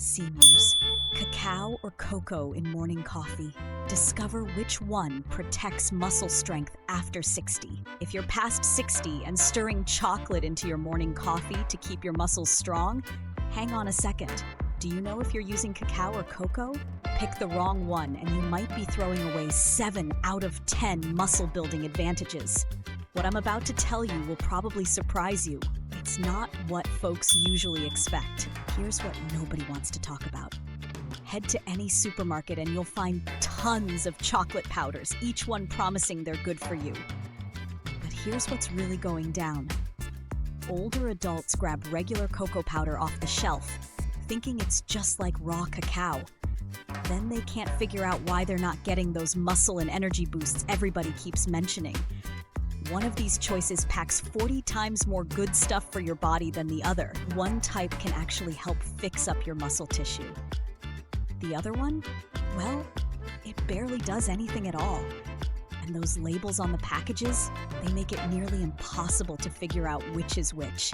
Seniors, cacao or cocoa in morning coffee? Discover which one protects muscle strength after 60. If you're past 60 and stirring chocolate into your morning coffee to keep your muscles strong, hang on a second. Do you know if you're using cacao or cocoa? Pick the wrong one and you might be throwing away 7 out of 10 muscle-building advantages. What I'm about to tell you will probably surprise you. It's not what folks usually expect. Here's what nobody wants to talk about. Head to any supermarket and you'll find tons of chocolate powders, each one promising they're good for you. But here's what's really going down. Older adults grab regular cocoa powder off the shelf, thinking it's just like raw cacao. Then they can't figure out why they're not getting those muscle and energy boosts everybody keeps mentioning. One of these choices packs 40 times more good stuff for your body than the other. One type can actually help fix up your muscle tissue. The other one? Well, it barely does anything at all. And those labels on the packages, they make it nearly impossible to figure out which is which.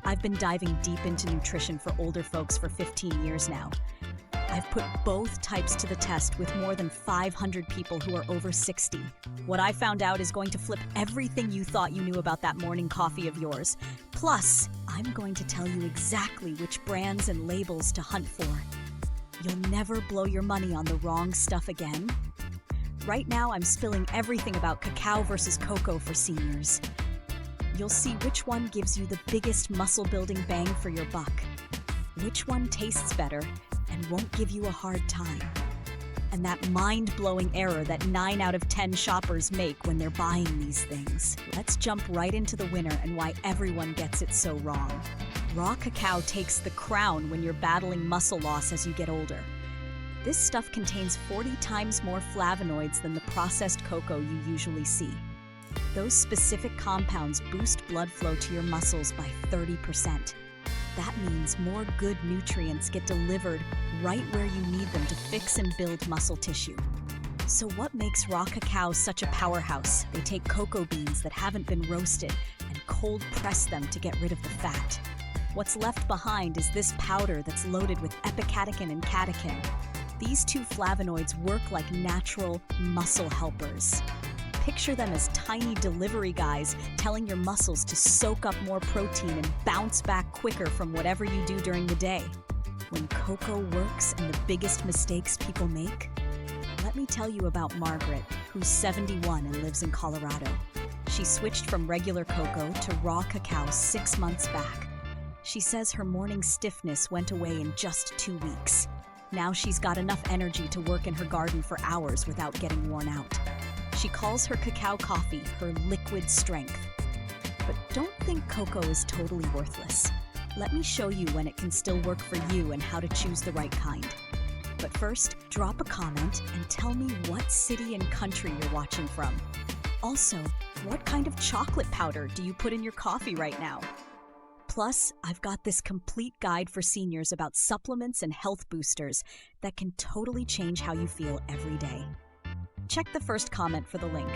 I've been diving deep into nutrition for older folks for 15 years now. I've put both types to the test with more than 500 people who are over 60. What I found out is going to flip everything you thought you knew about that morning coffee of yours. Plus, I'm going to tell you exactly which brands and labels to hunt for. You'll never blow your money on the wrong stuff again. Right now, I'm spilling everything about cacao versus cocoa for seniors. You'll see which one gives you the biggest muscle-building bang for your buck, which one tastes better and won't give you a hard time, and that mind-blowing error that 9 out of 10 shoppers make when they're buying these things. Let's jump right into the winner and why everyone gets it so wrong. Raw cacao takes the crown when you're battling muscle loss as you get older. This stuff contains 40 times more flavonoids than the processed cocoa you usually see. Those specific compounds boost blood flow to your muscles by 30%. That means more good nutrients get delivered right where you need them to fix and build muscle tissue. So what makes raw cacao such a powerhouse? They take cocoa beans that haven't been roasted and cold press them to get rid of the fat. What's left behind is this powder that's loaded with epicatechin and catechin. These two flavonoids work like natural muscle helpers. Picture them as tiny delivery guys telling your muscles to soak up more protein and bounce back quicker from whatever you do during the day. When cocoa works and the biggest mistakes people make? Let me tell you about Margaret, who's 71 and lives in Colorado. She switched from regular cocoa to raw cacao 6 months back. She says her morning stiffness went away in just 2 weeks. Now she's got enough energy to work in her garden for hours without getting worn out. She calls her cacao coffee her liquid strength. But don't think cocoa is totally worthless. Let me show you when it can still work for you and how to choose the right kind. But first, drop a comment and tell me what city and country you're watching from. Also, what kind of chocolate powder do you put in your coffee right now? Plus, I've got this complete guide for seniors about supplements and health boosters that can totally change how you feel every day. Check the first comment for the link.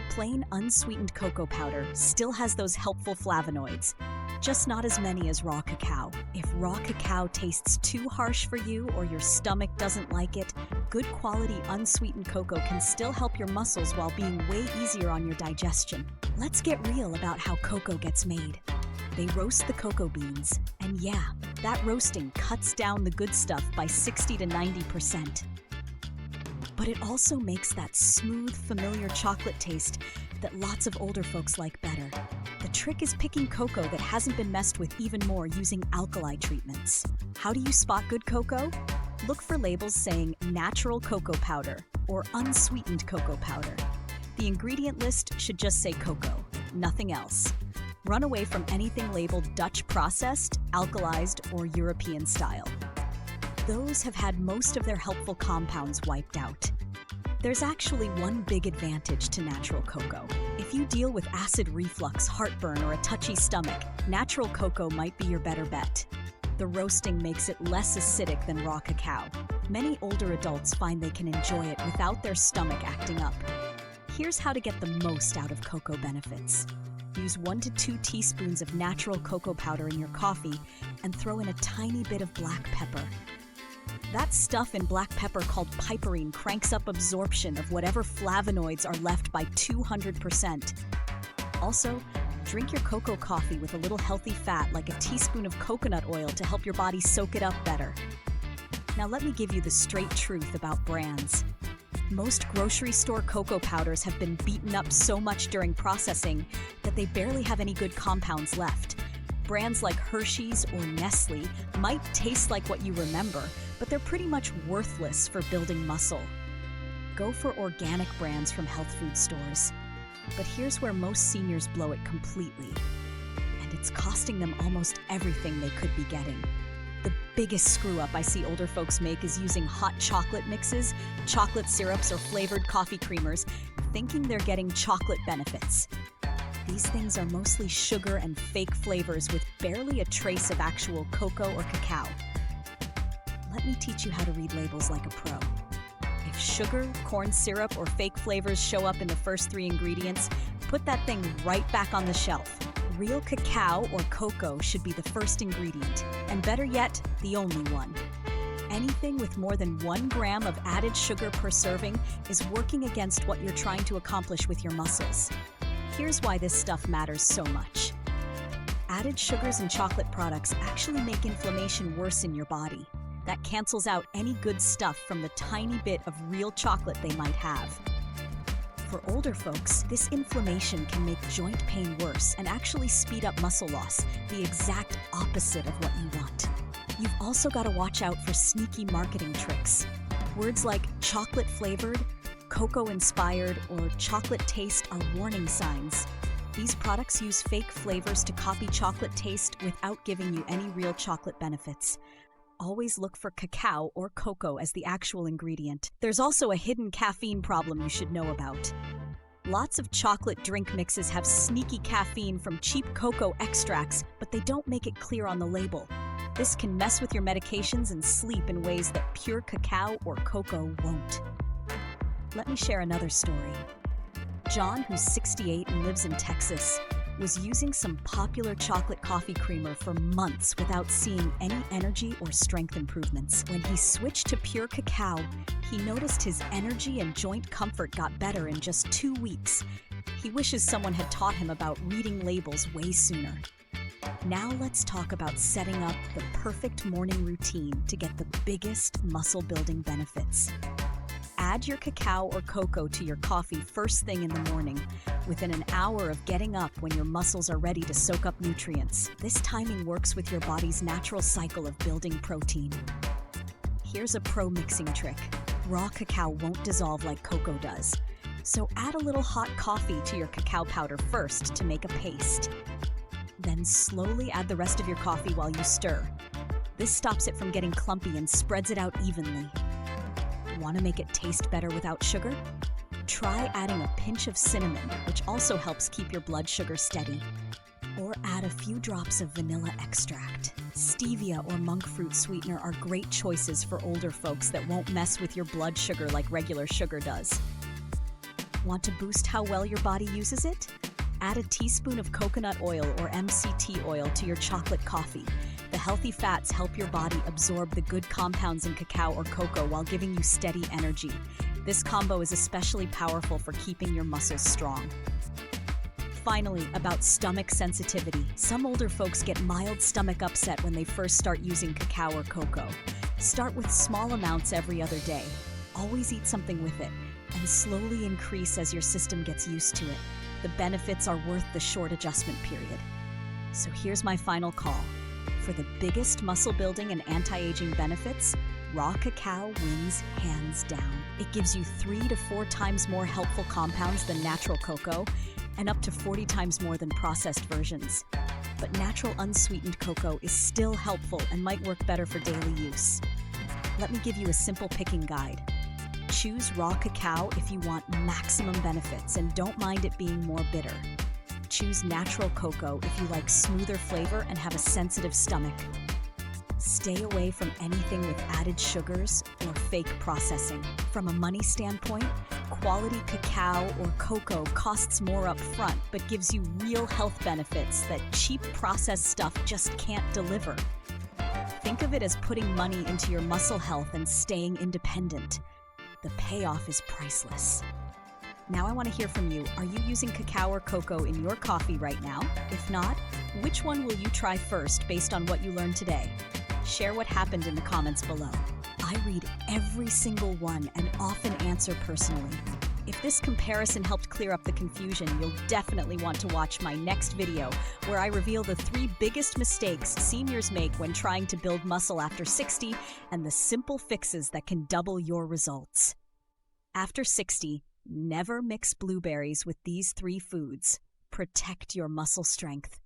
Plain unsweetened cocoa powder still has those helpful flavonoids, just not as many as raw cacao. If raw cacao tastes too harsh for you or your stomach doesn't like it, good quality unsweetened cocoa can still help your muscles while being way easier on your digestion. Let's get real about how cocoa gets made. They roast the cocoa beans, and yeah, that roasting cuts down the good stuff by 60 to 90%. But it also makes that smooth, familiar chocolate taste that lots of older folks like better. The trick is picking cocoa that hasn't been messed with even more using alkali treatments. How do you spot good cocoa? Look for labels saying natural cocoa powder or unsweetened cocoa powder. The ingredient list should just say cocoa, nothing else. Run away from anything labeled Dutch processed, alkalized, or European style. Those have had most of their helpful compounds wiped out. There's actually one big advantage to natural cocoa. If you deal with acid reflux, heartburn, or a touchy stomach, natural cocoa might be your better bet. The roasting makes it less acidic than raw cacao. Many older adults find they can enjoy it without their stomach acting up. Here's how to get the most out of cocoa benefits. Use 1 to 2 teaspoons of natural cocoa powder in your coffee and throw in a tiny bit of black pepper. That stuff in black pepper called piperine cranks up absorption of whatever flavonoids are left by 200%. Also, drink your cocoa coffee with a little healthy fat like a teaspoon of coconut oil to help your body soak it up better. Now let me give you the straight truth about brands. Most grocery store cocoa powders have been beaten up so much during processing that they barely have any good compounds left. Brands like Hershey's or Nestle might taste like what you remember, but they're pretty much worthless for building muscle. Go for organic brands from health food stores. But here's where most seniors blow it completely, and it's costing them almost everything they could be getting. The biggest screw-up I see older folks make is using hot chocolate mixes, chocolate syrups, or flavored coffee creamers, thinking they're getting chocolate benefits. These things are mostly sugar and fake flavors with barely a trace of actual cocoa or cacao. Let me teach you how to read labels like a pro. If sugar, corn syrup, or fake flavors show up in the first 3 ingredients, put that thing right back on the shelf. Real cacao or cocoa should be the first ingredient, and better yet, the only one. Anything with more than 1 gram of added sugar per serving is working against what you're trying to accomplish with your muscles. Here's why this stuff matters so much. Added sugars in chocolate products actually make inflammation worse in your body. That cancels out any good stuff from the tiny bit of real chocolate they might have. For older folks, this inflammation can make joint pain worse and actually speed up muscle loss, the exact opposite of what you want. You've also got to watch out for sneaky marketing tricks. Words like chocolate flavored, cocoa inspired, or chocolate taste are warning signs. These products use fake flavors to copy chocolate taste without giving you any real chocolate benefits. Always look for cacao or cocoa as the actual ingredient. There's also a hidden caffeine problem you should know about. Lots of chocolate drink mixes have sneaky caffeine from cheap cocoa extracts, but they don't make it clear on the label. This can mess with your medications and sleep in ways that pure cacao or cocoa won't. Let me share another story. John, who's 68 and lives in Texas, was using some popular chocolate coffee creamer for months without seeing any energy or strength improvements. When he switched to pure cacao, he noticed his energy and joint comfort got better in just 2 weeks. He wishes someone had taught him about reading labels way sooner. Now let's talk about setting up the perfect morning routine to get the biggest muscle-building benefits. Add your cacao or cocoa to your coffee first thing in the morning, within an hour of getting up when your muscles are ready to soak up nutrients. This timing works with your body's natural cycle of building protein. Here's a pro mixing trick. Raw cacao won't dissolve like cocoa does, so add a little hot coffee to your cacao powder first to make a paste. Then slowly add the rest of your coffee while you stir. This stops it from getting clumpy and spreads it out evenly. Want to make it taste better without sugar? Try adding a pinch of cinnamon, which also helps keep your blood sugar steady. Or add a few drops of vanilla extract. Stevia or monk fruit sweetener are great choices for older folks that won't mess with your blood sugar like regular sugar does. Want to boost how well your body uses it? Add a teaspoon of coconut oil or MCT oil to your chocolate coffee. The healthy fats help your body absorb the good compounds in cacao or cocoa while giving you steady energy. This combo is especially powerful for keeping your muscles strong. Finally, about stomach sensitivity. Some older folks get mild stomach upset when they first start using cacao or cocoa. Start with small amounts every other day. Always eat something with it, and slowly increase as your system gets used to it. The benefits are worth the short adjustment period. So here's my final call. For the biggest muscle building and anti-aging benefits, raw cacao wins hands down. It gives you 3 to 4 times more helpful compounds than natural cocoa, and up to 40 times more than processed versions. But natural unsweetened cocoa is still helpful and might work better for daily use. Let me give you a simple picking guide. Choose raw cacao if you want maximum benefits and don't mind it being more bitter. Choose natural cocoa if you like smoother flavor and have a sensitive stomach. Stay away from anything with added sugars or fake processing. From a money standpoint, quality cacao or cocoa costs more up front but gives you real health benefits that cheap processed stuff just can't deliver. Think of it as putting money into your muscle health and staying independent. The payoff is priceless. Now I want to hear from you. Are you using cacao or cocoa in your coffee right now? If not, which one will you try first based on what you learned today? Share what happened in the comments below. I read every single one and often answer personally. If this comparison helped clear up the confusion, you'll definitely want to watch my next video, where I reveal the 3 biggest mistakes seniors make when trying to build muscle after 60 and the simple fixes that can double your results. After 60, never mix blueberries with these 3 foods. Protect your muscle strength.